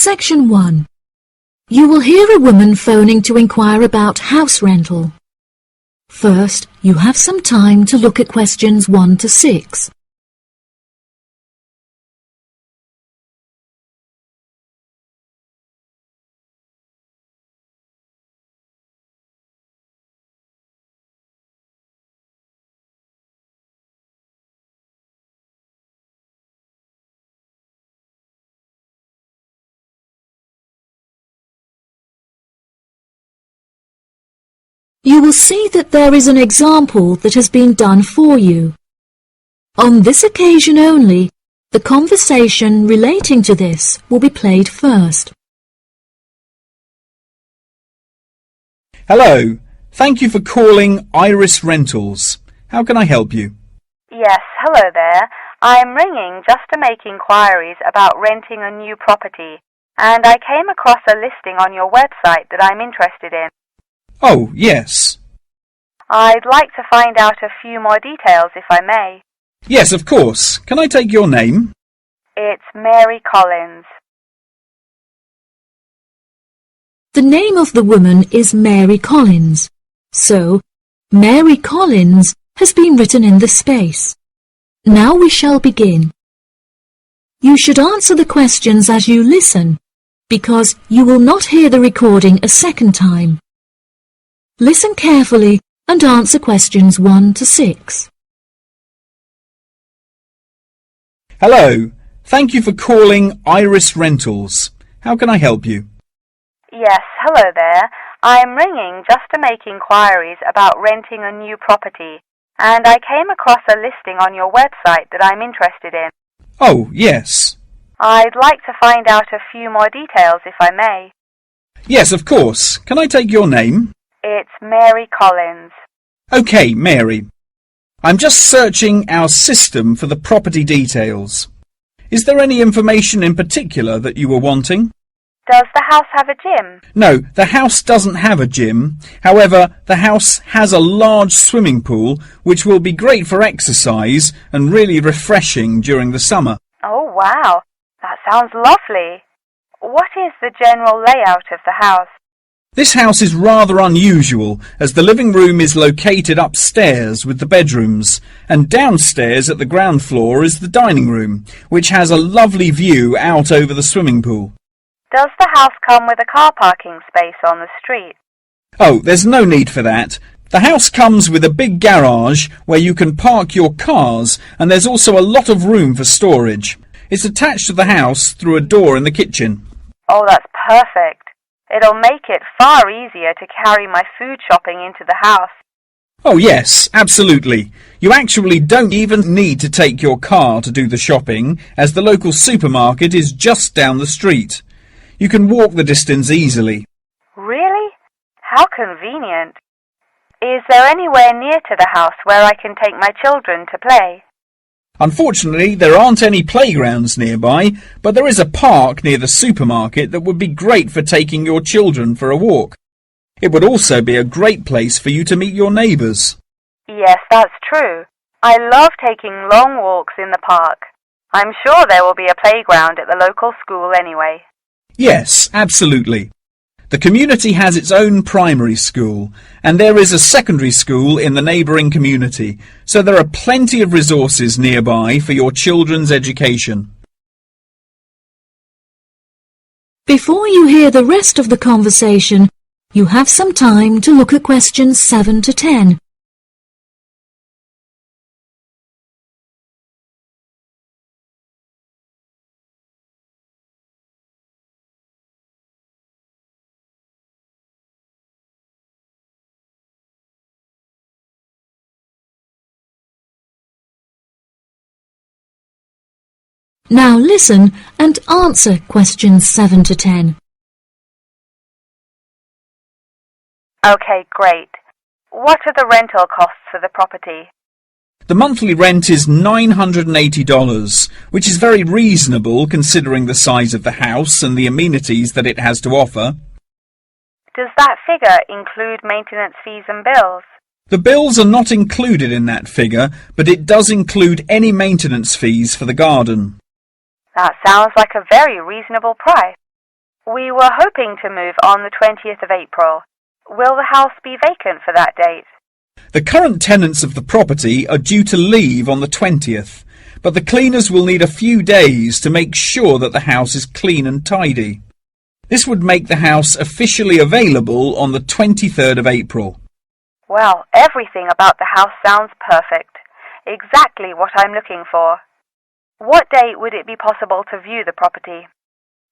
Section 1. You will hear a woman phoning to inquire about house rental. First, you have some time to look at questions 1 to 6. You will see that there is an example that has been done for you. On this occasion only, the conversation relating to this will be played first. Hello, thank you for calling Iris Rentals. How can I help you? Yes, hello there. I'm ringing just to make inquiries about renting a new property, and I came across a listing on your website that I'm interested in. Oh, yes. I'd like to find out a few more details, if I may. Yes, of course. Can I take your name? It's Mary Collins. The name of the woman is Mary Collins, so Mary Collins has been written in the space. Now we shall begin. You should answer the questions as you listen, because you will not hear the recording a second time. Listen carefully and answer questions 1 to 6. Hello, thank you for calling Iris Rentals. How can I help you? Yes, hello there. I'm ringing just to make inquiries about renting a new property, and I came across a listing on your website that I'm interested in. Oh, yes. I'd like to find out a few more details, if I may. Yes, of course. Can I take your name? It's Mary Collins. OK, Mary. I'm just searching our system for the property details. Is there any information in particular that you were wanting? Does the house have a gym? No, the house doesn't have a gym. However, the house has a large swimming pool, which will be great for exercise and really refreshing during the summer. Oh, wow. That sounds lovely. What is the general layout of the house? This house is rather unusual, as the living room is located upstairs with the bedrooms, and downstairs at the ground floor is the dining room, which has a lovely view out over the swimming pool. Does the house come with a car parking space on the street? Oh, there's no need for that. The house comes with a big garage where you can park your cars, and there's also a lot of room for storage. It's attached to the house through a door in the kitchen. Oh, that's perfect. It'll make it far easier to carry my food shopping into the house. Oh yes, absolutely. You actually don't even need to take your car to do the shopping, as the local supermarket is just down the street. You can walk the distance easily. Really? How convenient. Is there anywhere near to the house where I can take my children to play? Unfortunately, there aren't any playgrounds nearby, but there is a park near the supermarket that would be great for taking your children for a walk. It would also be a great place for you to meet your neighbours. Yes, that's true. I love taking long walks in the park. I'm sure there will be a playground at the local school anyway. Yes, absolutely. The community has its own primary school, and there is a secondary school in the neighbouring community, so there are plenty of resources nearby for your children's education. Before you hear the rest of the conversation, you have some time to look at questions 7 to 10. Now listen and answer questions 7 to 10. Okay, great. What are the rental costs for the property? The monthly rent is $980, which is very reasonable considering the size of the house and the amenities that it has to offer. Does that figure include maintenance fees and bills? The bills are not included in that figure, but it does include any maintenance fees for the garden. That sounds like a very reasonable price. We were hoping to move on the 20th of April. Will the house be vacant for that date? The current tenants of the property are due to leave on the 20th, but the cleaners will need a few days to make sure that the house is clean and tidy. This would make the house officially available on the 23rd of April. Well, everything about the house sounds perfect. Exactly what I'm looking for. What date would it be possible to view the property?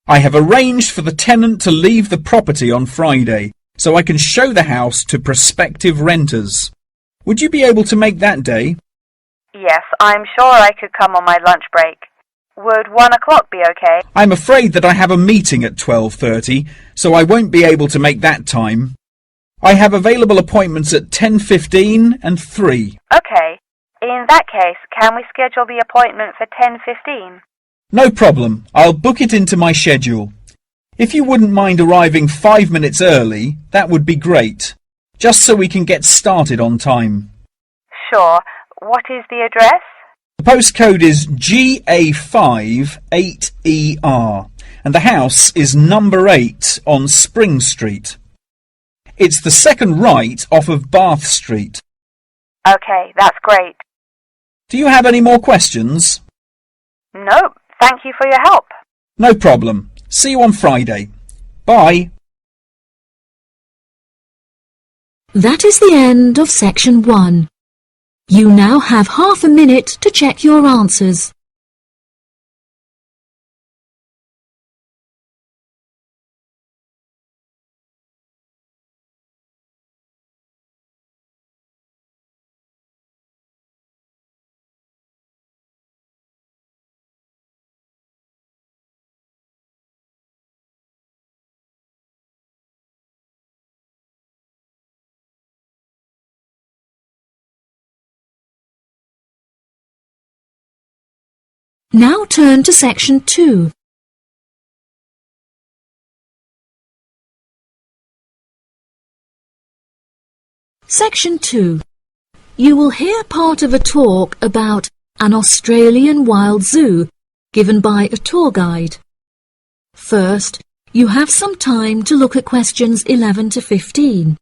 I have arranged for the tenant to leave the property on Friday, so I can show the house to prospective renters. Would you be able to make that day? Yes, I'm sure I could come on my lunch break. Would 1 o'clock be okay? I'm afraid that I have a meeting at 12:30, so I won't be able to make that time. I have available appointments at 10:15 and 3. Okay. In that case, can we schedule the appointment for 10:15? No problem. I'll book it into my schedule. If you wouldn't mind arriving 5 minutes early, that would be great, just so we can get started on time. Sure. What is the address? The postcode is GA58ER, and the house is number 8 on Spring Street. It's the second right off of Bath Street. Okay, that's great. Do you have any more questions? Nope. Thank you for your help. No problem. See you on Friday. Bye. That is the end of section 1. You now have half a minute to check your answers. Now turn to section 2. Section 2. You will hear part of a talk about an Australian wild zoo given by a tour guide. First, you have some time to look at questions 11 to 15.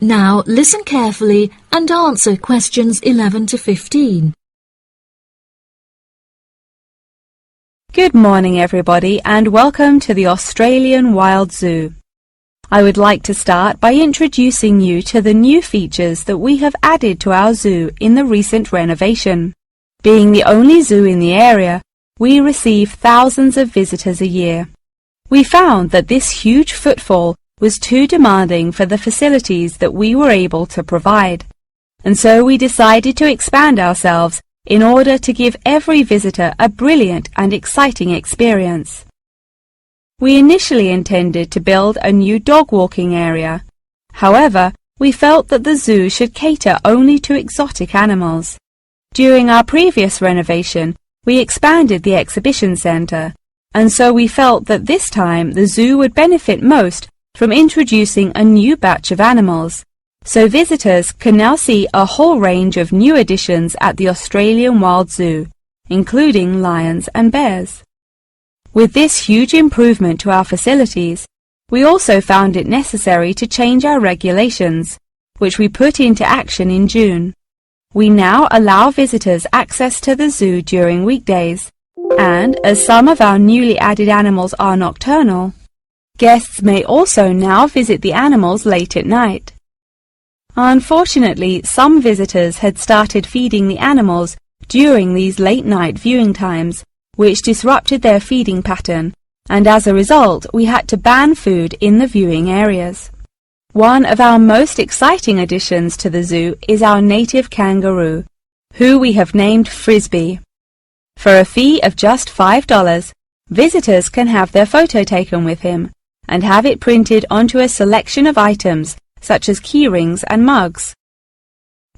Now listen carefully and answer questions 11 to 15. Good morning everybody and welcome to the Australian Wild Zoo. I would like to start by introducing you to the new features that we have added to our zoo in the recent renovation. Being the only zoo in the area, we receive thousands of visitors a year. We found that this huge footfall was too demanding for the facilities that we were able to provide, and so we decided to expand ourselves in order to give every visitor a brilliant and exciting experience. We initially intended to build a new dog walking area. However, we felt that the zoo should cater only to exotic animals. During our previous renovation, we expanded the exhibition centre, and so we felt that this time the zoo would benefit most from introducing a new batch of animals, so visitors can now see a whole range of new additions at the Australian Wild Zoo, including lions and bears. With this huge improvement to our facilities, we also found it necessary to change our regulations, which we put into action in June. We now allow visitors access to the zoo during weekdays, and as some of our newly added animals are nocturnal, guests may also now visit the animals late at night. Unfortunately, some visitors had started feeding the animals during these late-night viewing times, which disrupted their feeding pattern, and as a result, we had to ban food in the viewing areas. One of our most exciting additions to the zoo is our native kangaroo, who we have named Frisbee. For a fee of just $5, visitors can have their photo taken with him, and have it printed onto a selection of items such as keyrings and mugs.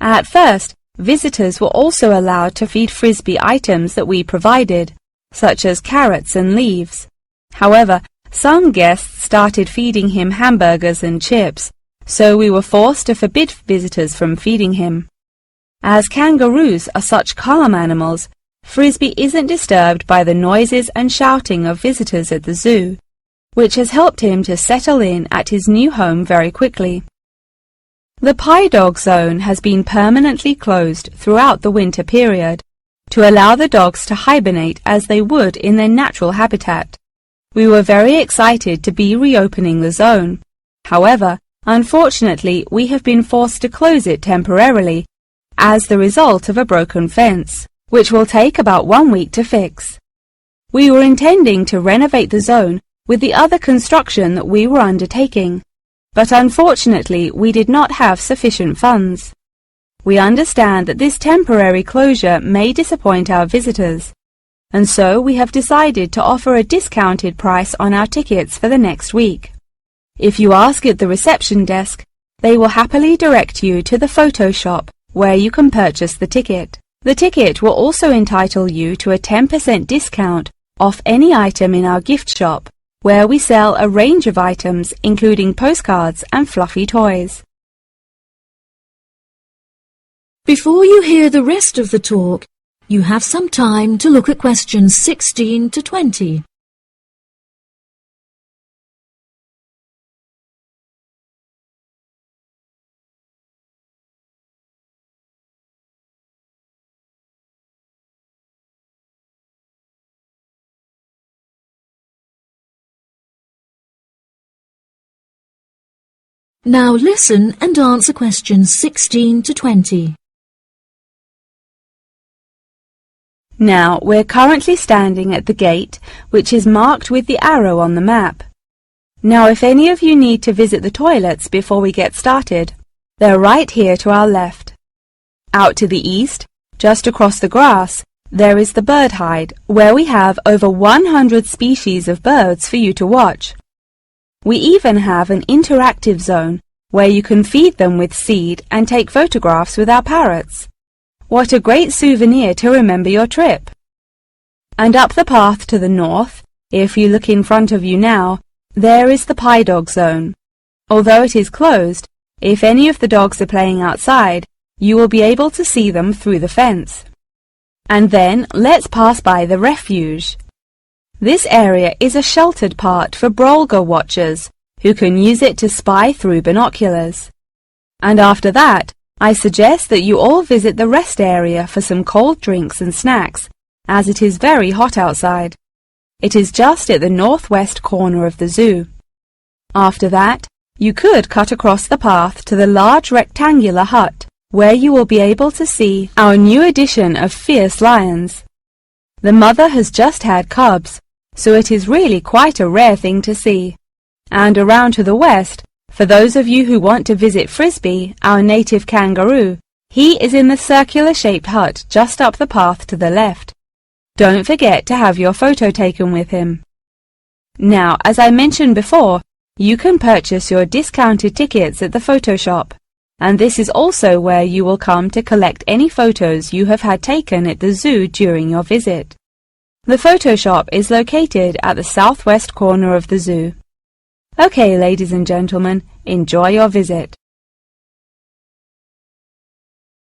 At first, visitors were also allowed to feed Frisbee items that we provided, such as carrots and leaves. However, some guests started feeding him hamburgers and chips, so we were forced to forbid visitors from feeding him. As kangaroos are such calm animals, Frisbee isn't disturbed by the noises and shouting of visitors at the zoo, which has helped him to settle in at his new home very quickly. The Pie Dog Zone has been permanently closed throughout the winter period to allow the dogs to hibernate as they would in their natural habitat. We were very excited to be reopening the zone. However, unfortunately, we have been forced to close it temporarily as the result of a broken fence, which will take about 1 week to fix. We were intending to renovate the zone with the other construction that we were undertaking, but unfortunately we did not have sufficient funds. We understand that this temporary closure may disappoint our visitors, and so we have decided to offer a discounted price on our tickets for the next week. If you ask at the reception desk, they will happily direct you to the photo shop where you can purchase the ticket. The ticket will also entitle you to a 10% discount off any item in our gift shop, where we sell a range of items including postcards and fluffy toys. Before you hear the rest of the talk, you have some time to look at questions 16 to 20. Now listen and answer questions 16 to 20. Now we're currently standing at the gate, which is marked with the arrow on the map. Now if any of you need to visit the toilets before we get started, they're right here to our left. Out to the east, just across the grass, there is the bird hide, where we have over 100 species of birds for you to watch. We even have an interactive zone where you can feed them with seed and take photographs with our parrots. What a great souvenir to remember your trip! And up the path to the north, if you look in front of you now, there is the Pie Dog Zone. Although it is closed, if any of the dogs are playing outside, you will be able to see them through the fence. And then let's pass by the refuge. This area is a sheltered part for Brolga watchers, who can use it to spy through binoculars. And after that, I suggest that you all visit the rest area for some cold drinks and snacks, as it is very hot outside. It is just at the northwest corner of the zoo. After that, you could cut across the path to the large rectangular hut, where you will be able to see our new edition of fierce lions. The mother has just had cubs, so it is really quite a rare thing to see. And around to the west, for those of you who want to visit Frisbee, our native kangaroo, he is in the circular-shaped hut just up the path to the left. Don't forget to have your photo taken with him. Now, as I mentioned before, you can purchase your discounted tickets at the photo shop, and this is also where you will come to collect any photos you have had taken at the zoo during your visit. The photo shop is located at the southwest corner of the zoo. Okay, ladies and gentlemen, enjoy your visit.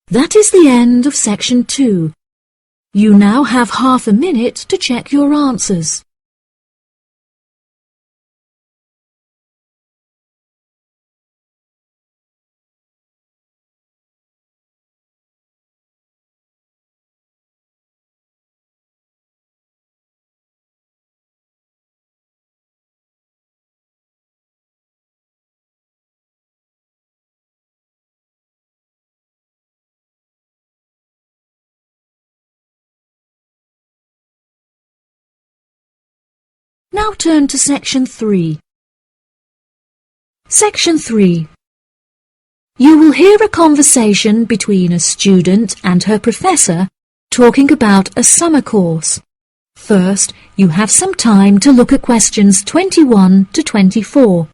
That is the end of section 2. You now have half a minute to check your answers. Now turn to section 3. Section 3. You will hear a conversation between a student and her professor talking about a summer course. First, you have some time to look at questions 21 to 24.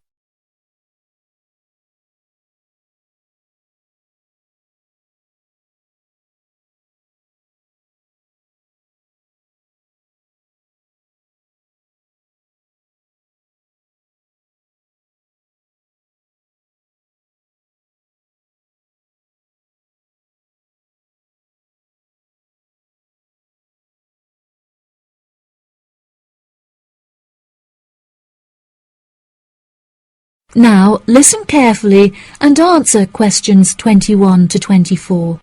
Now, listen carefully and answer questions 21 to 24.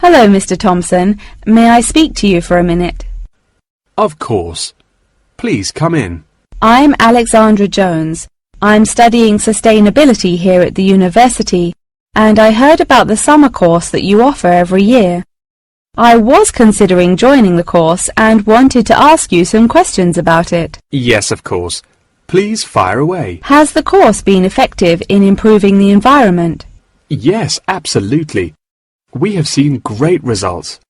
Hello, Mr. Thompson. May I speak to you for a minute? Of course. Please come in. I'm Alexandra Jones. I'm studying sustainability here at the university, and I heard about the summer course that you offer every year. I was considering joining the course and wanted to ask you some questions about it. Yes, of course. Please fire away. Has the course been effective in improving the environment? Yes, absolutely. We have seen great results.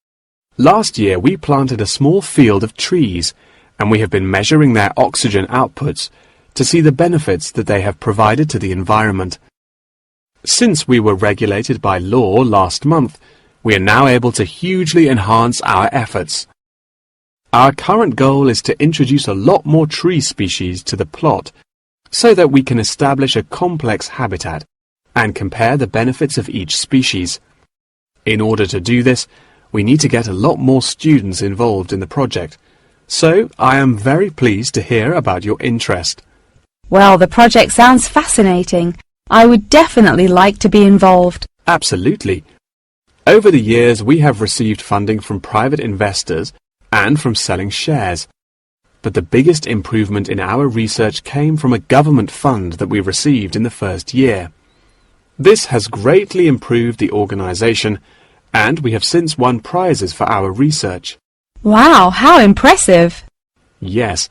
Last year we planted a small field of trees, and we have been measuring their oxygen outputs to see the benefits that they have provided to the environment. Since we were regulated by law last month, we are now able to hugely enhance our efforts. Our current goal is to introduce a lot more tree species to the plot so that we can establish a complex habitat and compare the benefits of each species. In order to do this, we need to get a lot more students involved in the project. So I am very pleased to hear about your interest. Well, the project sounds fascinating. I would definitely like to be involved. Absolutely. Over the years, we have received funding from private investors and from selling shares. But the biggest improvement in our research came from a government fund that we received in the first year. This has greatly improved the organization, and we have since won prizes for our research. Wow, how impressive! Yes,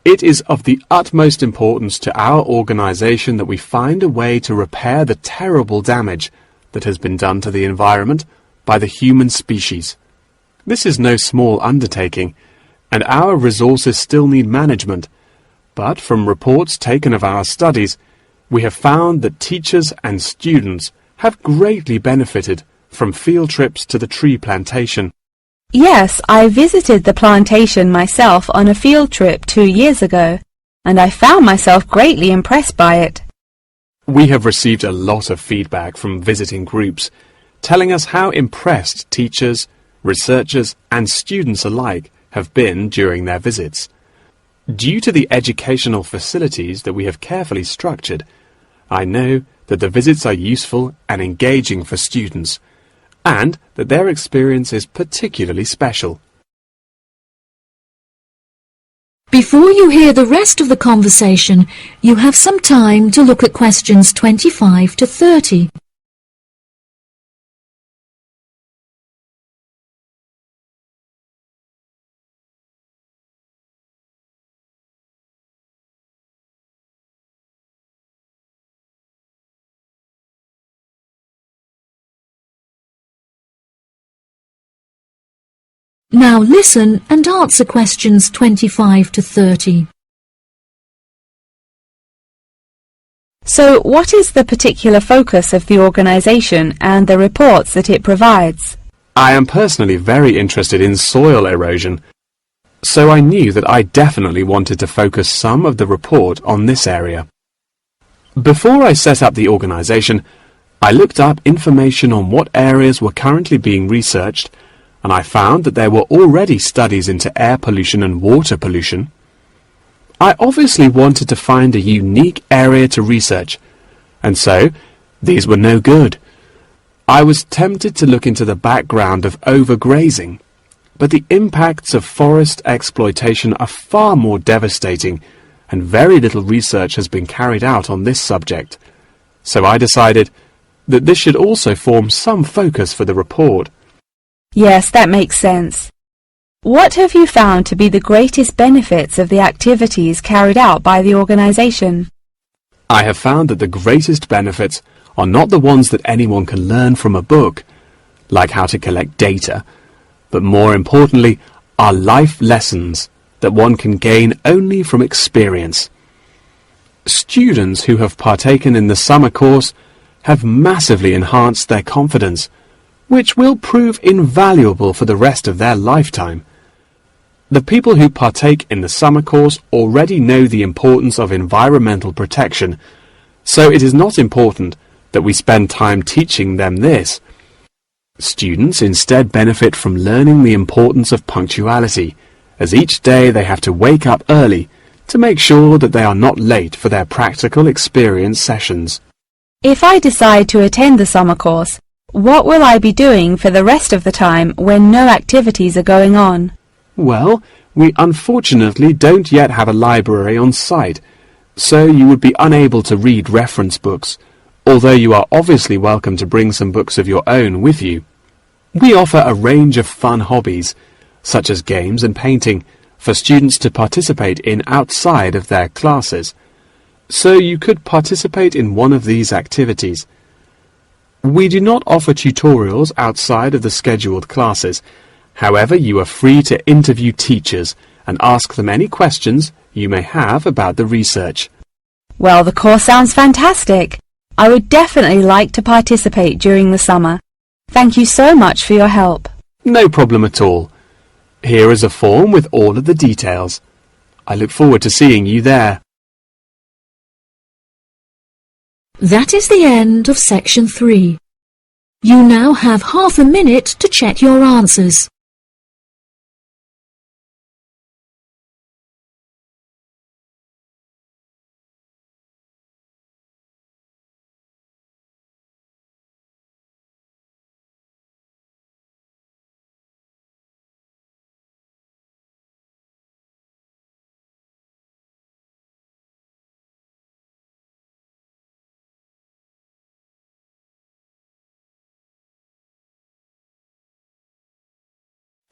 it is of the utmost importance to our organization that we find a way to repair the terrible damage that has been done to the environment by the human species. This is no small undertaking, and our resources still need management, but from reports taken of our studies, we have found that teachers and students have greatly benefited from field trips to the tree plantation. Yes, I visited the plantation myself on a field trip 2 years ago, and I found myself greatly impressed by it. We have received a lot of feedback from visiting groups, telling us how impressed teachers, researchers and students alike have been during their visits. Due to the educational facilities that we have carefully structured, I know that the visits are useful and engaging for students, and that their experience is particularly special. Before you hear the rest of the conversation, you have some time to look at questions 25 to 30. Now listen and answer questions 25 to 30. So, what is the particular focus of the organization and the reports that it provides? I am personally very interested in soil erosion, so I knew that I definitely wanted to focus some of the report on this area. Before I set up the organization, I looked up information on what areas were currently being researched, and I found that there were already studies into air pollution and water pollution. I obviously wanted to find a unique area to research, and so these were no good. I was tempted to look into the background of overgrazing, but the impacts of forest exploitation are far more devastating, and very little research has been carried out on this subject. So I decided that this should also form some focus for the report. Yes, that makes sense. What have you found to be the greatest benefits of the activities carried out by the organization? I have found that the greatest benefits are not the ones that anyone can learn from a book, like how to collect data, but more importantly are life lessons that one can gain only from experience. Students who have partaken in the summer course have massively enhanced their confidence, which will prove invaluable for the rest of their lifetime. The people who partake in the summer course already know the importance of environmental protection, so it is not important that we spend time teaching them this. Students instead benefit from learning the importance of punctuality, as each day they have to wake up early to make sure that they are not late for their practical experience sessions. If I decide to attend the summer course, what will I be doing for the rest of the time when no activities are going on? Well, we unfortunately don't yet have a library on site, so you would be unable to read reference books, although you are obviously welcome to bring some books of your own with you. We offer a range of fun hobbies, such as games and painting, for students to participate in outside of their classes, so you could participate in one of these activities. We do not offer tutorials outside of the scheduled classes. However, you are free to interview teachers and ask them any questions you may have about the research. Well, the course sounds fantastic. I would definitely like to participate during the summer. Thank you so much for your help. No problem at all. Here is a form with all of the details. I look forward to seeing you there. That is the end of section 3. You now have half a minute to check your answers.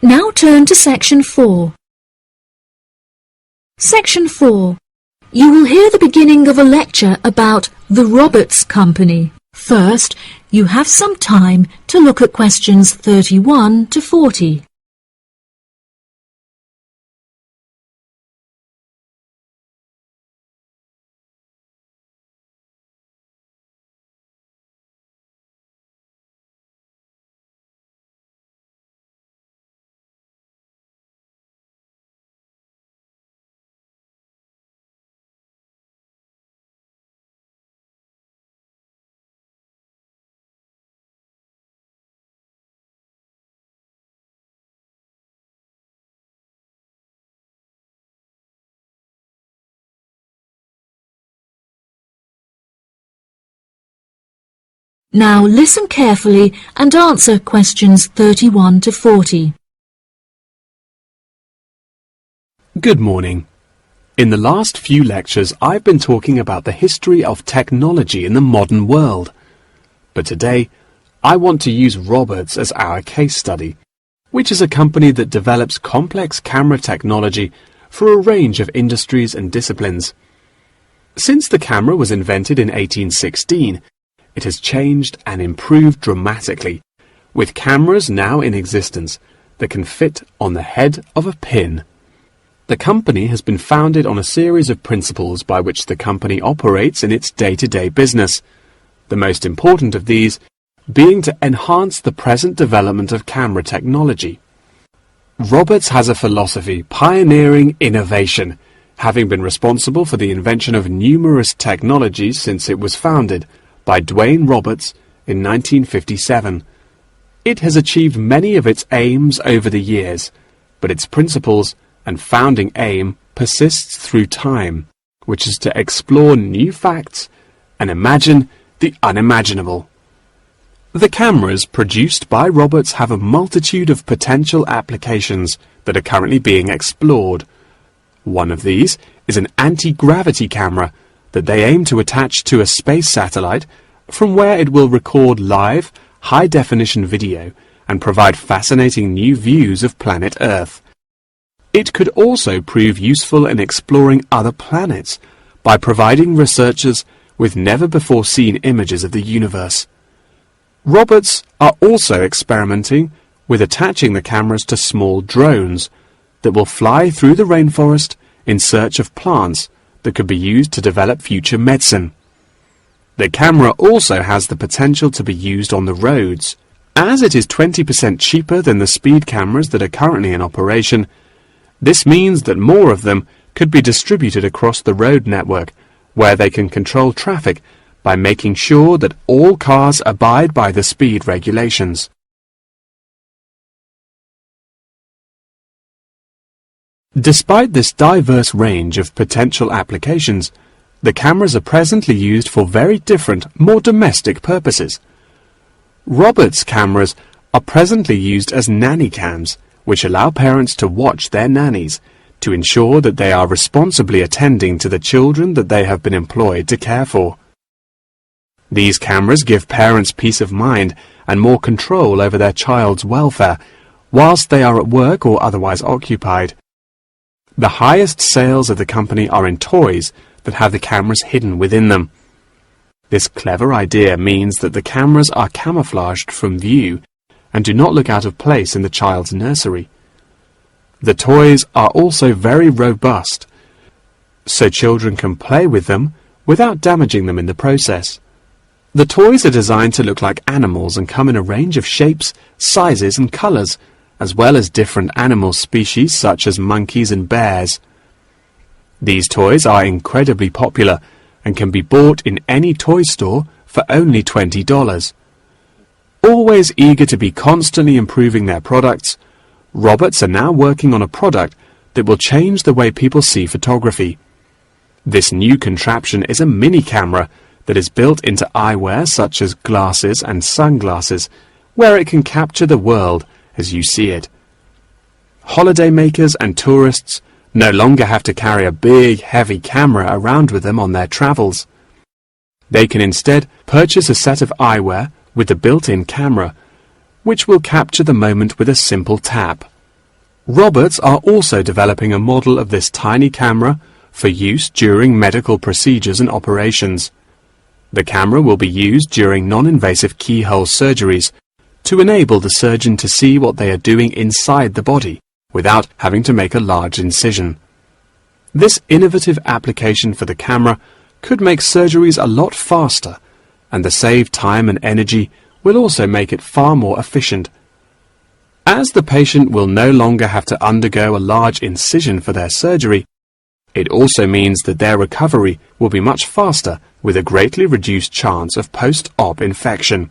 Now turn to section 4. Section 4. You will hear the beginning of a lecture about the Roberts Company. First, you have some time to look at questions 31 to 40. Now listen carefully and answer questions 31 to 40. Good morning. In the last few lectures, I've been talking about the history of technology in the modern world. But today, I want to use Roberts as our case study, which is a company that develops complex camera technology for a range of industries and disciplines. Since the camera was invented in 1816, it has changed and improved dramatically, with cameras now in existence that can fit on the head of a pin. The company has been founded on a series of principles by which the company operates in its day-to-day business, the most important of these being to enhance the present development of camera technology. Roberts has a philosophy pioneering innovation, having been responsible for the invention of numerous technologies since it was founded by Dwayne Roberts in 1957. It has achieved many of its aims over the years, but its principles and founding aim persists through time, which is to explore new facts and imagine the unimaginable. The cameras produced by Roberts have a multitude of potential applications that are currently being explored. One of these is an anti-gravity camera that they aim to attach to a space satellite from where it will record live, high-definition video and provide fascinating new views of planet Earth. It could also prove useful in exploring other planets by providing researchers with never-before-seen images of the universe. Roberts are also experimenting with attaching the cameras to small drones that will fly through the rainforest in search of plants that could be used to develop future medicine. The camera also has the potential to be used on the roads. As it is 20% cheaper than the speed cameras that are currently in operation, this means that more of them could be distributed across the road network, where they can control traffic by making sure that all cars abide by the speed regulations. Despite this diverse range of potential applications, the cameras are presently used for very different, more domestic purposes. Robert's cameras are presently used as nanny cams, which allow parents to watch their nannies to ensure that they are responsibly attending to the children that they have been employed to care for. These cameras give parents peace of mind and more control over their child's welfare whilst they are at work or otherwise occupied. The highest sales of the company are in toys that have the cameras hidden within them. This clever idea means that the cameras are camouflaged from view and do not look out of place in the child's nursery. The toys are also very robust, so children can play with them without damaging them in the process. The toys are designed to look like animals and come in a range of shapes, sizes and colours, as well as different animal species such as monkeys and bears. These toys are incredibly popular and can be bought in any toy store for only $20. Always eager to be constantly improving their products, Roberts are now working on a product that will change the way people see photography. This new contraption is a mini camera that is built into eyewear such as glasses and sunglasses, where it can capture the world as you see it. Holidaymakers and tourists no longer have to carry a big, heavy camera around with them on their travels. They can instead purchase a set of eyewear with the built-in camera, which will capture the moment with a simple tap. Roberts are also developing a model of this tiny camera for use during medical procedures and operations. The camera will be used during non-invasive keyhole surgeries to enable the surgeon to see what they are doing inside the body without having to make a large incision. This innovative application for the camera could make surgeries a lot faster, and the saved time and energy will also make it far more efficient. As the patient will no longer have to undergo a large incision for their surgery, it also means that their recovery will be much faster with a greatly reduced chance of post-op infection.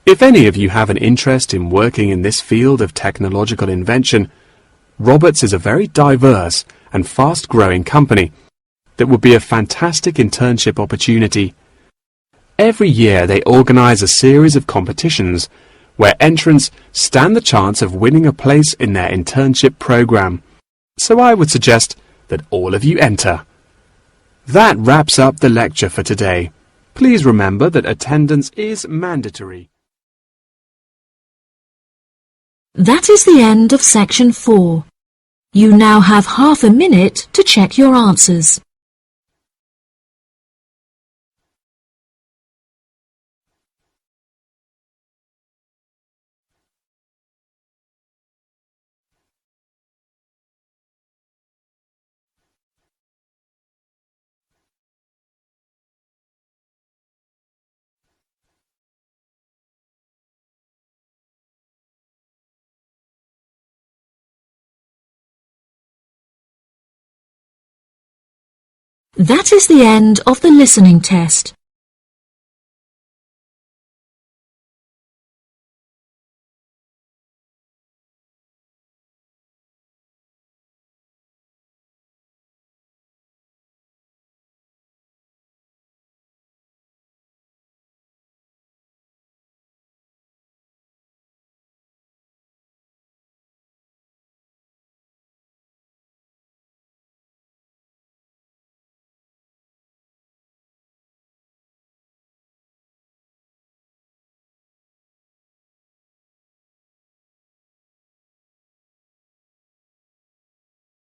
If any of you have an interest in working in this field of technological invention, Roberts is a very diverse and fast-growing company that would be a fantastic internship opportunity. Every year they organize a series of competitions where entrants stand the chance of winning a place in their internship program. So I would suggest that all of you enter. That wraps up the lecture for today. Please remember that attendance is mandatory. That is the end of section 4. You now have half a minute to check your answers. That is the end of the listening test.